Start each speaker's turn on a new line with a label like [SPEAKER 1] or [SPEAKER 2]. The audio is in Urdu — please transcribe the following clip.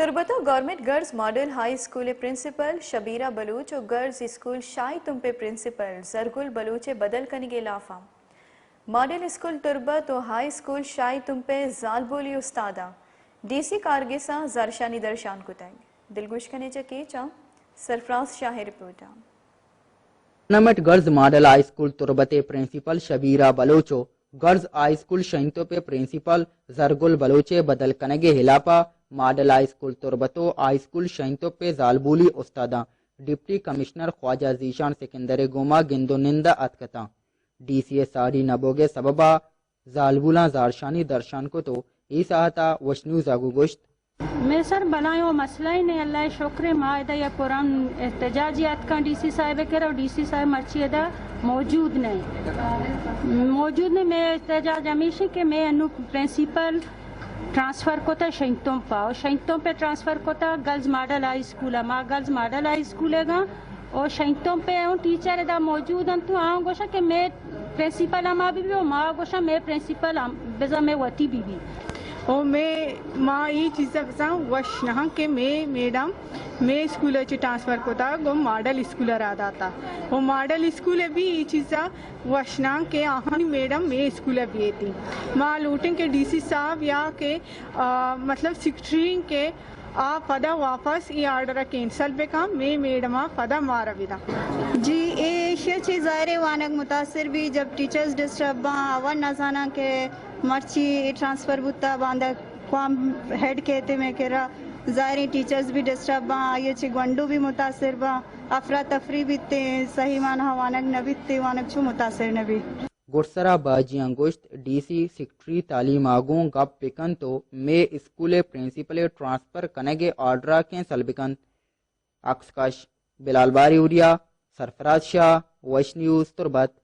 [SPEAKER 1] تربتو government girls model high school principal Shabira Baloch اور گرلز اسکول شاہی تمپے پرنسپل زرگل بلوچ بدل کنگے لافا ماڈل اسکول تربت و ہائی اسکول شاہی تمپے زال بولی استادا ڈی سی کارگیسا زرشانی درشان کتائیں دلگوش کنے چکی چاں سرفراز شاہ رپورٹا
[SPEAKER 2] government girls model high school Turbat principal Shabira بلوچو گرلز ہائی اسکول شینتو پہ پرنسپل زرگل بلوچے بدل کنگے ہلاپا ماڈل ہائی اسکول تربتو ہائی اسکول شینتو پہ زالبولی استادا ڈپٹی کمشنر خواجہ ذیشان سکندر گوما گندو نندا اتکتا ڈی سی ایس ساڑی نبوگے سببا زالبولا زارشانی درشان کو تو ایساہتا وشنو زاگو گوشت
[SPEAKER 3] میں سر بنائے وہ مسئلہ ہی نہیں اللہ شکر معاہدہ یا قرآن احتجاجیات کا ڈی سی صاحب کرا ڈی سی صاحب مرچیدہ موجود نہیں میں احتجاج ہمیشہ کہ میں انو پرنسپل ٹرانسفر کو تھا شینتوں پا اور شینتوں پہ ٹرانسفر کو تھا گرلز ماڈل ہائی اسکول ہے ماں گرلز ماڈل ہائی اسکول ہے گا اور شینتوں پہ ہوں ٹیچر ادا موجود ہیں تو آؤں گوشا کہ میں پرنسپل ہم بھی اور ماں گوشا میں پرنسپل بزا میں وتی بھی
[SPEAKER 4] اور میں ماں یہ چیز وش نہ کہ میں میڈم میں اسکول ٹرانسفر کو تھا وہ ماڈل اسکول رادا تھا وہ ماڈل اسکول بھی یہ چیز وش نہ کہ آہانی میڈم میں اسکول بھی تھی ماں لوٹیں کہ ڈی سی صاحب یا کہ مطلب سیکٹری کے پدا واپس یہ آرڈر کینسل پہ کام میں میڈم پدا مارا بھی تھا
[SPEAKER 5] جی یہ چیز ظاہر وانک متاثر بھی جب ٹیچرز ڈسٹرب آور نہ جانا کہ مرچی ٹرانسفر بتا باندھا قوام ہیڈ کہتے میں کہہ رہا ظاہر ٹیچرز بھی ڈسٹرب یہ چھ گنڈو بھی متاثر با افراتفری بھی تے صحیح معنی وانک نبی تے وانک چھو متاثر نبی
[SPEAKER 2] گرسرا باجی انگوشت ڈی سی سیکٹری تعلیم آگوں گپ پکن تو میں اسکول پرنسپل ٹرانسفر کنگے آرڈرا کینسل بکن اکسکش بلال باری اوریا سرفراز شاہ ویش نیوز تربت